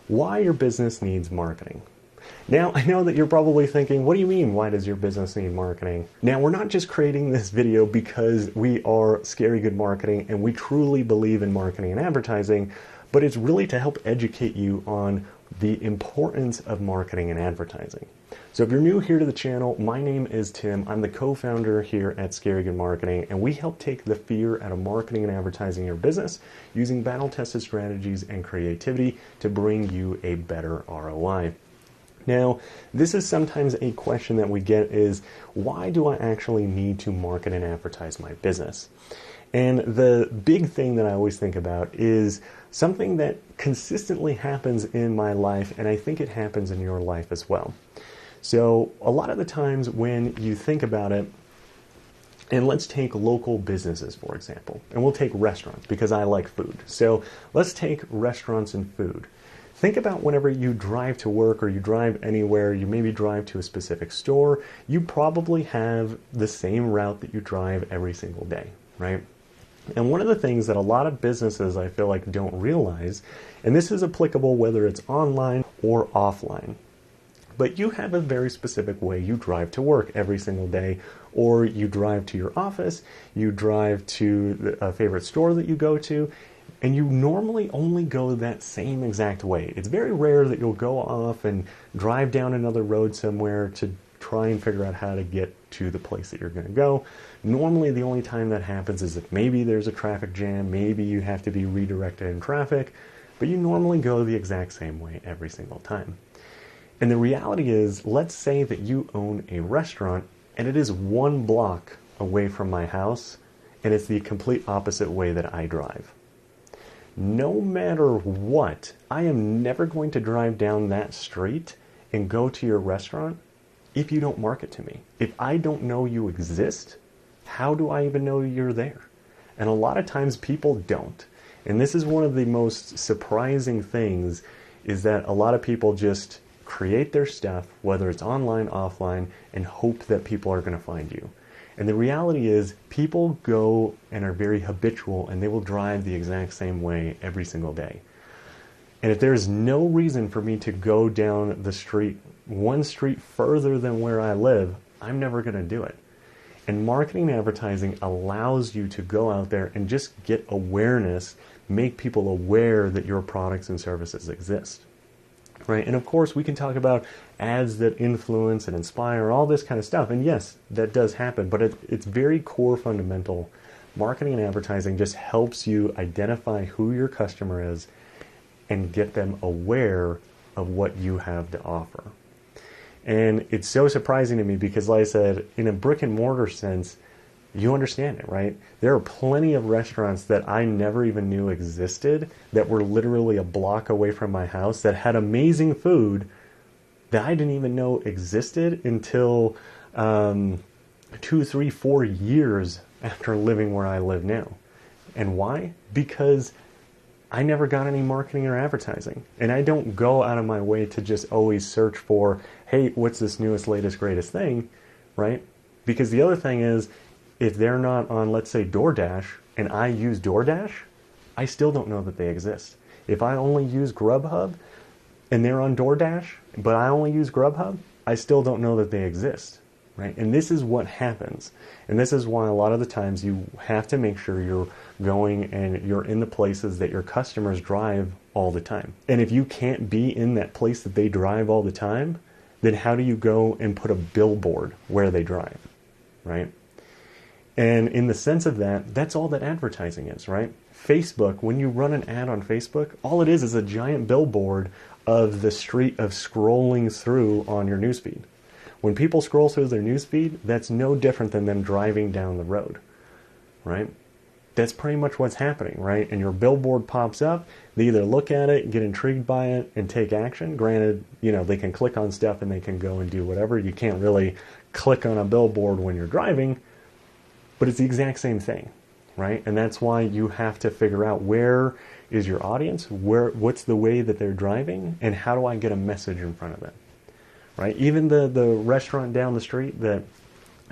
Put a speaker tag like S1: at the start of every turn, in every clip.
S1: why your business needs marketing. Now, I know that you're probably thinking, what do you mean, why does your business need marketing? Now, we're not just creating this video because we are Scary Good Marketing and we truly believe in marketing and advertising, but it's really to help educate you on the importance of marketing and advertising. So if you're new here to the channel, my name is Tim. I'm the co-founder here at Scary Good Marketing, and we help take the fear out of marketing and advertising your business using battle-tested strategies and creativity to bring you a better ROI. Now, this is sometimes a question that we get is, why do I actually need to market and advertise my business? And the big thing that I always think about is something that consistently happens in my life, and I think it happens in your life as well. So a lot of the times when you think about it, and let's take local businesses, for example, and we'll take restaurants because I like food. So let's take restaurants and food. Think about whenever you drive to work or you drive anywhere, you maybe drive to a specific store, you probably have the same route that you drive every single day, right? And one of the things that a lot of businesses I feel like don't realize, and this is applicable whether it's online or offline, but you have a very specific way you drive to work every single day, or you drive to your office, you drive to a favorite store that you go to, and you normally only go that same exact way. It's very rare that you'll go off and drive down another road somewhere to try and figure out how to get to the place that you're going to go. Normally the only time that happens is if maybe there's a traffic jam, maybe you have to be redirected in traffic, but you normally go the exact same way every single time. And the reality is, let's say that you own a restaurant and it is 1 block away from my house and it's the complete opposite way that I drive. No matter what, I am never going to drive down that street and go to your restaurant if you don't market to me. If I don't know you exist, how do I even know you're there? And a lot of times people don't. And this is one of the most surprising things, is that a lot of people just create their stuff, whether it's online, offline, and hope that people are going to find you. And the reality is, people go and are very habitual and they will drive the exact same way every single day. And if there's no reason for me to go down the street, 1 street further than where I live, I'm never going to do it. And marketing and advertising allows you to go out there and just get awareness, make people aware that your products and services exist. Right? And of course, we can talk about ads that influence and inspire, all this kind of stuff. And yes, that does happen, but it's very core fundamental. Marketing and advertising just helps you identify who your customer is and get them aware of what you have to offer. And it's so surprising to me because, like I said, in a brick and mortar sense, you understand it, right? There are plenty of restaurants that I never even knew existed that were literally a block away from my house that had amazing food that I didn't even know existed until 2, 3, 4 years after living where I live now. And why? Because I never got any marketing or advertising. And I don't go out of my way to just always search for, hey, what's this newest, latest, greatest thing, right? Because the other thing is, if they're not on, let's say, DoorDash, and I use DoorDash, I still don't know that they exist. If I only use Grubhub, and they're on DoorDash, but I only use Grubhub, I still don't know that they exist, right? And this is what happens. And this is why a lot of the times you have to make sure you're going and you're in the places that your customers drive all the time. And if you can't be in that place that they drive all the time, then how do you go and put a billboard where they drive, right? And in the sense of that, that's all that advertising is, right? Facebook, when you run an ad on Facebook, all it is a giant billboard of the street of scrolling through on your newsfeed. When people scroll through their newsfeed, that's no different than them driving down the road, right? That's pretty much what's happening, right? And your billboard pops up, they either look at it, get intrigued by it, and take action. Granted, you know, they can click on stuff and they can go and do whatever. You can't really click on a billboard when you're driving, but it's the exact same thing, right? And that's why you have to figure out where is your audience, what's the way that they're driving, and how do I get a message in front of them, right? Even the restaurant down the street that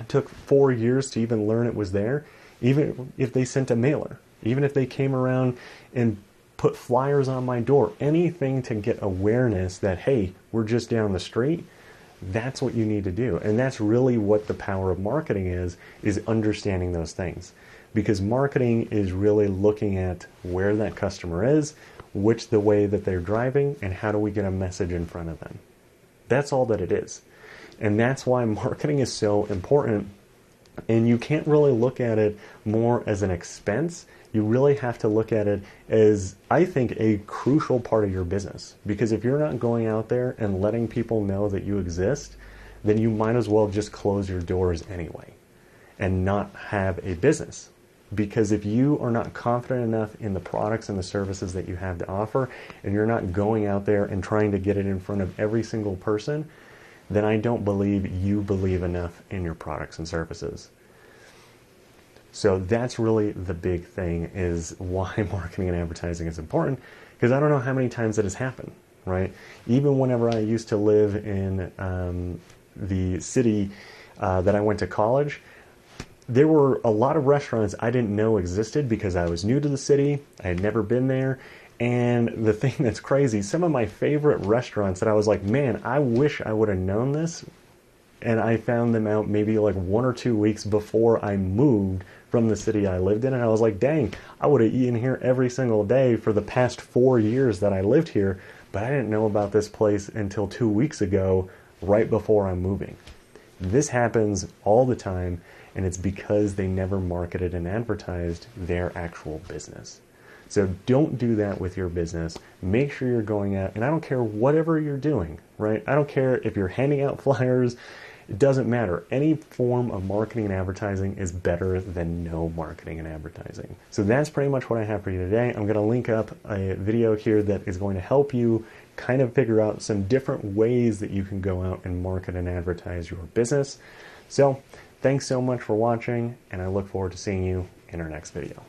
S1: took 4 years to even learn it was there, even if they sent a mailer, even if they came around and put flyers on my door, anything to get awareness that, hey, we're just down the street. That's what you need to do. And that's really what the power of marketing is understanding those things. Because marketing is really looking at where that customer is, which the way that they're driving, and how do we get a message in front of them. That's all that it is. And that's why marketing is so important. And you can't really look at it more as an expense. You really have to look at it as, I think, a crucial part of your business. Because if you're not going out there and letting people know that you exist, then you might as well just close your doors anyway and not have a business. Because if you are not confident enough in the products and the services that you have to offer, and you're not going out there and trying to get it in front of every single person, then I don't believe you believe enough in your products and services. So that's really the big thing, is why marketing and advertising is important, because I don't know how many times it has happened, right? Even whenever I used to live in the city that I went to college, there were a lot of restaurants I didn't know existed because I was new to the city. I had never been there. And the thing that's crazy, some of my favorite restaurants that I was like, man, I wish I would have known this. And I found them out maybe like 1 or 2 weeks before I moved from the city I lived in. And I was like, dang, I would have eaten here every single day for the past 4 years that I lived here. But I didn't know about this place until 2 weeks ago, right before I'm moving. This happens all the time. And it's because they never marketed and advertised their actual business. So don't do that with your business. Make sure you're going out, and I don't care whatever you're doing, right? I don't care if you're handing out flyers. It doesn't matter. Any form of marketing and advertising is better than no marketing and advertising. So that's pretty much what I have for you today. I'm going to link up a video here that is going to help you kind of figure out some different ways that you can go out and market and advertise your business. So thanks so much for watching, and I look forward to seeing you in our next video.